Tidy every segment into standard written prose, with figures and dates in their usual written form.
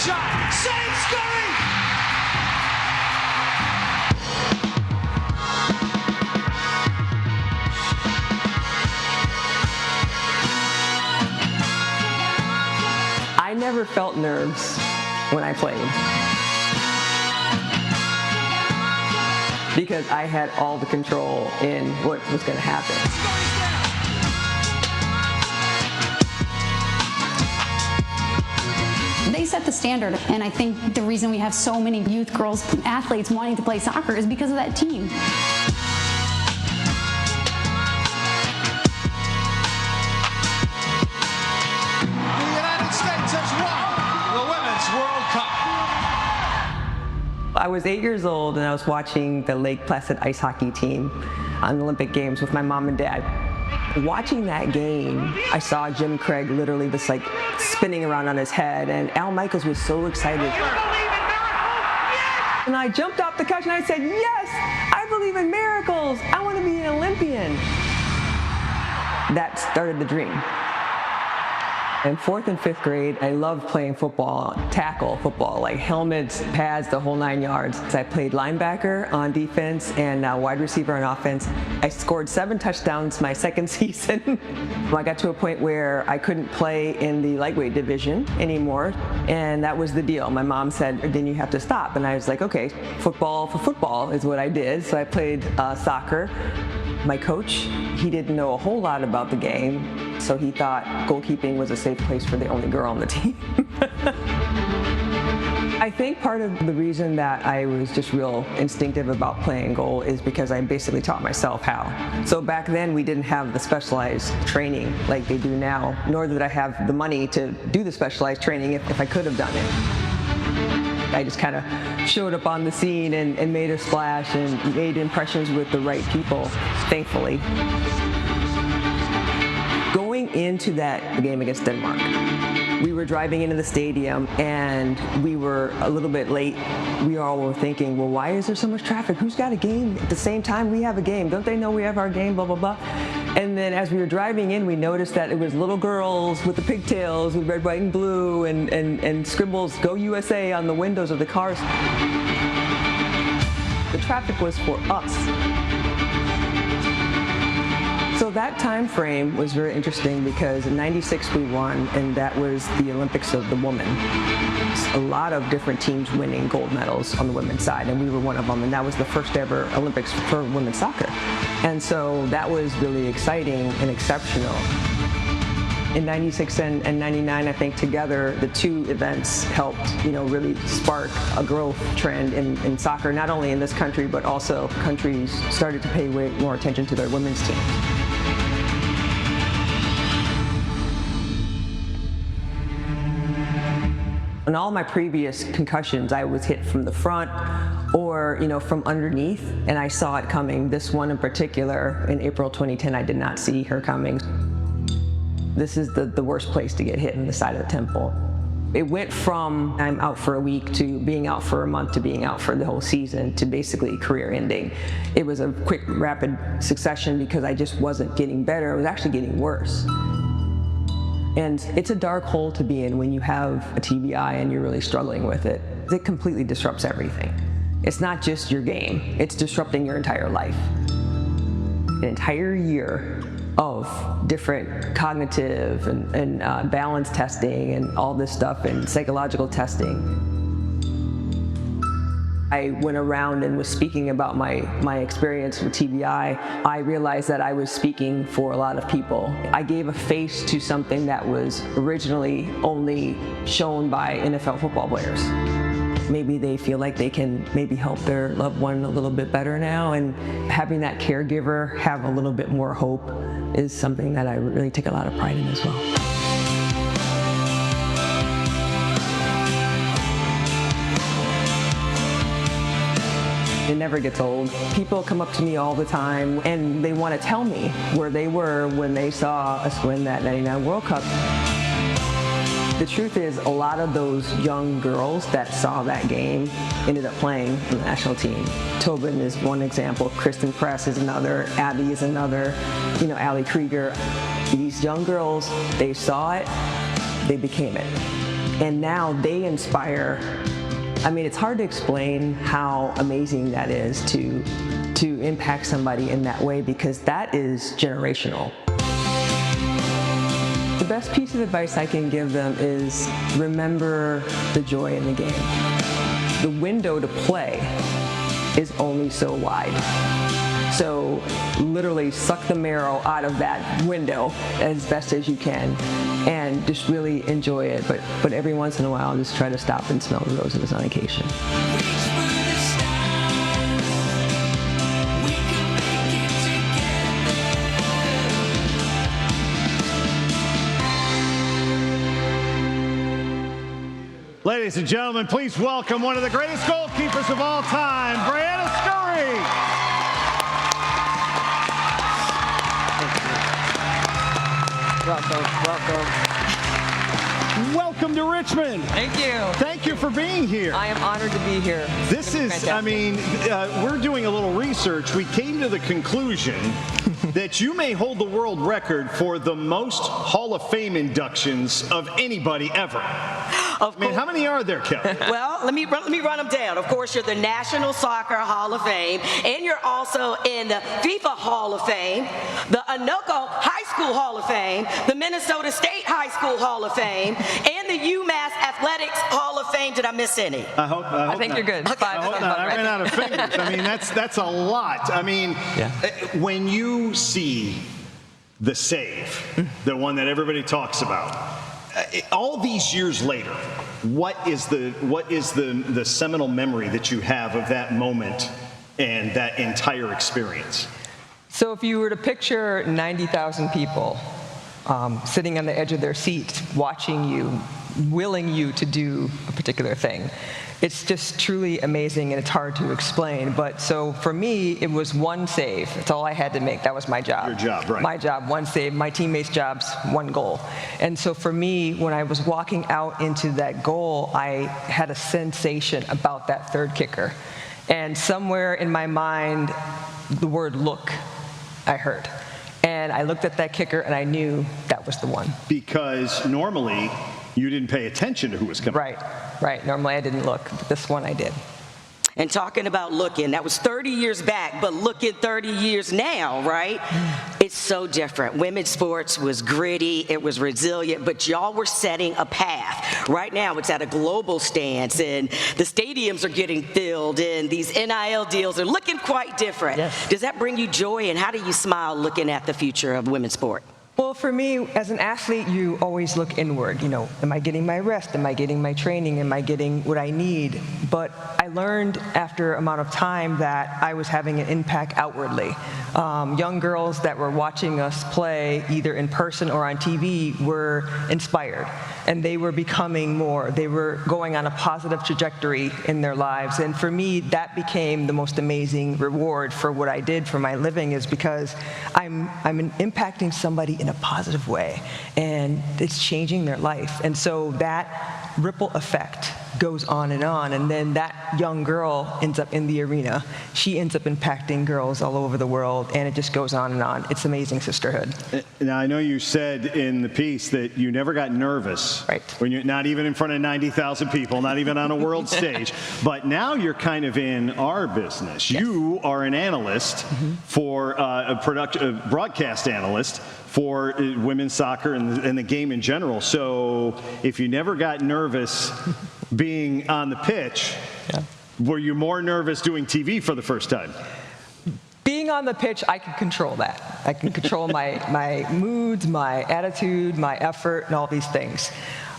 shot. Save Scurry! I never felt nerves when I played because I had all the control in what was going to happen. They set the standard, and I think the reason we have so many youth girls athletes wanting to play soccer is because of that team. I was 8 years old and I was watching the Lake Placid ice hockey team on the Olympic Games with my mom and dad. Watching that game, I saw Jim Craig literally just like spinning around on his head, and Al Michaels was so excited. And I jumped off the couch and I said, yes, I believe in miracles. I want to be an Olympian. That started the dream. In 4th and 5th grade, I loved playing football, tackle football, like helmets, pads, the whole 9 yards. I played linebacker on defense and wide receiver on offense. I scored 7 touchdowns my second season. I got to a point where I couldn't play in the lightweight division anymore, and that was the deal. My mom said, then you have to stop. And I was like, okay, football for football is what I did. So I played soccer. My coach, he didn't know a whole lot about the game, so he thought goalkeeping was a safe place for the only girl on the team. I think part of the reason that I was just real instinctive about playing goal is because I basically taught myself how. So back then we didn't have the specialized training like they do now, nor did I have the money to do the specialized training if I could have done it. I just kind of showed up on the scene and made a splash and made impressions with the right people, thankfully. Going into that game against Denmark, we were driving into the stadium and we were a little bit late. We all were thinking, well, why is there so much traffic? Who's got a game at the same time we have a game? Don't they know we have our game, blah, blah, blah. And then as we were driving in, we noticed that it was little girls with the pigtails with red, white, and blue and scribbles, "Go USA" on the windows of the cars. The traffic was for us. So that time frame was very interesting because in '96 we won, and that was the Olympics of the woman. A lot of different teams winning gold medals on the women's side, and we were one of them, and that was the first ever Olympics for women's soccer. And so that was really exciting and exceptional. In '96 and '99, I think together the two events helped, really spark a growth trend in soccer, not only in this country, but also countries started to pay way more attention to their women's team. In all my previous concussions, I was hit from the front or, from underneath, and I saw it coming. This one in particular, in April 2010, I did not see her coming. This is the worst place to get hit in the side of the temple. It went from I'm out for a week to being out for a month to being out for the whole season to basically career ending. It was a quick, rapid succession because I just wasn't getting better. I was actually getting worse. And it's a dark hole to be in when you have a TBI and you're really struggling with it. It completely disrupts everything. It's not just your game, it's disrupting your entire life. An entire year of different cognitive and balance testing and all this stuff and psychological testing. I went around and was speaking about my experience with TBI. I realized that I was speaking for a lot of people. I gave a face to something that was originally only shown by NFL football players. Maybe they feel like they can maybe help their loved one a little bit better now, and having that caregiver have a little bit more hope is something that I really take a lot of pride in as well. It never gets old. People come up to me all the time and they want to tell me where they were when they saw us win that '99 World Cup. The truth is, a lot of those young girls that saw that game ended up playing for the national team. Tobin is one example, Kristen Press is another, Abby is another, Ali Krieger. These young girls, they saw it, they became it. And now they inspire. I mean, it's hard to explain how amazing that is to impact somebody in that way, because that is generational. The best piece of advice I can give them is remember the joy in the game. The window to play is only so wide. So literally suck the marrow out of that window as best as you can and just really enjoy it. But every once in a while, just try to stop and smell the roses on occasion. Ladies and gentlemen, please welcome one of the greatest goalkeepers of all time, Briana Scurry. Welcome to Richmond. Thank you. Thank you for being here. I am honored to be here. This is, fantastic. I mean, we're doing a little research. We came to the conclusion that you may hold the world record for the most Hall of Fame inductions of anybody ever. Of I mean, course. how many are there, Kelly? Well, let me run them down. Of course, you're the National Soccer Hall of Fame, and you're also in the FIFA Hall of Fame, the Anoka High School Hall of Fame, the Minnesota State High School Hall of Fame, and the UMass Athletics Hall of Fame. Did I miss any? I think not. you're good. I hope not. I ran out of fingers. I mean, that's a lot. I mean, when you see the save, the one that everybody talks about, all these years later, what is the seminal memory that you have of that moment and that entire experience? So if you were to picture 90,000 people sitting on the edge of their seats, watching you, willing you to do a particular thing, it's just truly amazing, and it's hard to explain. But so for me, it was one save. That's all I had to make. That was my job. Your job, right. My job, one save. My teammates' jobs, one goal. And so for me, when I was walking out into that goal, I had a sensation about that third kicker. And somewhere in my mind, the word look, I heard. And I looked at that kicker, and I knew that was the one. Because normally, you didn't pay attention to who was coming. Right. Normally I didn't look, but this one I did. And talking about looking, that was 30 years back, but look at 30 years now, right? It's so different. Women's sports was gritty, it was resilient, but y'all were setting a path. Right now, it's at a global stance, and the stadiums are getting filled, and these NIL deals are looking quite different. Yes. Does that bring you joy, and how do you smile looking at the future of women's sport? Well, for me, as an athlete, you always look inward. You know, am I getting my rest? Am I getting my training? Am I getting what I need? But I learned after a amount of time that I was having an impact outwardly. Young girls that were watching us play, either in person or on TV, were inspired. And they were becoming more. They were going on a positive trajectory in their lives. And for me, that became the most amazing reward for what I did for my living, is because I'm impacting somebody in a positive way, and it's changing their life. And so that ripple effect goes on, and then that young girl ends up in the arena. She ends up impacting girls all over the world, and it just goes on and on. It's amazing sisterhood. Now, I know you said in the piece that you never got nervous. Right. When you're not even in front of 90,000 people, not even on a world stage. But now you're kind of in our business. Yes. You are an analyst for a broadcast analyst for women's soccer and the game in general. So if you never got nervous being on the pitch, were you more nervous doing TV for the first time? Being on the pitch, I can control that. I can control my moods, my attitude, my effort, and all these things.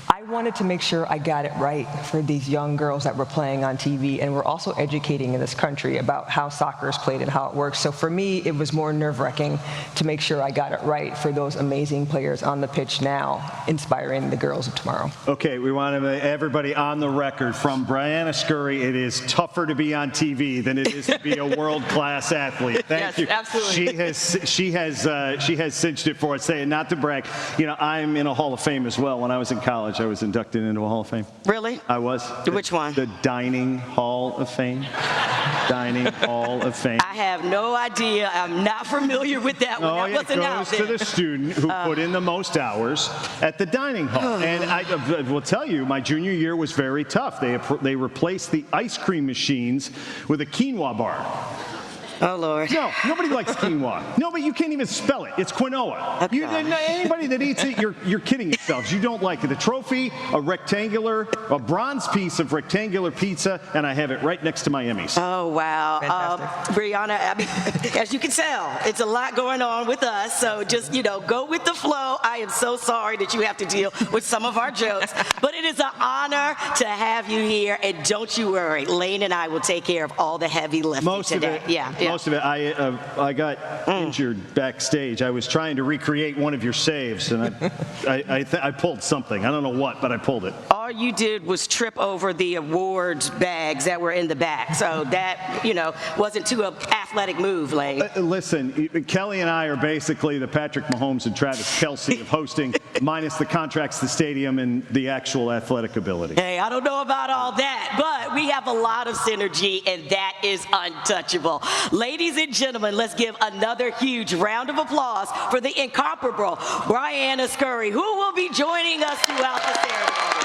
I wanted to make sure I got it right for these young girls that were playing on TV, and we're also educating in this country about how soccer is played and how it works. So for me, it was more nerve-wracking to make sure I got it right for those amazing players on the pitch now, inspiring the girls of tomorrow. Okay, we want everybody on the record. From Briana Scurry, it is tougher to be on TV than it is to be a world-class athlete. Thank you. Absolutely. She has cinched it for us. Saying not to brag, you know, I'm in a Hall of Fame as well. When I was in college, I was inducted into a Hall of Fame. Really? I was. Which one? The Dining Hall of Fame. Dining Hall of Fame. I have no idea. I'm not familiar with that one. Oh, That yeah, wasn't it out goes to there. the student who put in the most hours at the dining hall. And I will tell you, my junior year was very tough. They replaced the ice cream machines with a quinoa bar. Oh, Lord. No, nobody likes quinoa. No, but you can't even spell it. It's quinoa. Okay. Anybody that eats it, you're kidding yourselves. You don't like it. The trophy, a bronze piece of rectangular pizza, and I have it right next to my Emmys. Oh, wow. Fantastic. Briana, I mean, as you can tell, it's a lot going on with us, so just, go with the flow. I am so sorry that you have to deal with some of our jokes, but it is an honor to have you here, and don't you worry, Lane and I will take care of all the heavy lifting today. Most of it. I got injured backstage. I was trying to recreate one of your saves, and I pulled something. I don't know what, but I pulled it. All you did was trip over the awards bags that were in the back, so that, wasn't too athletic move, Lane. Listen, Kelly and I are basically the Patrick Mahomes and Travis Kelce of hosting, minus the contracts, the stadium, and the actual athletic ability. Hey, I don't know about all that, but we have a lot of synergy, and that is untouchable. Ladies and gentlemen, let's give another huge round of applause for the incomparable Briana Scurry, who will be joining us throughout the ceremony.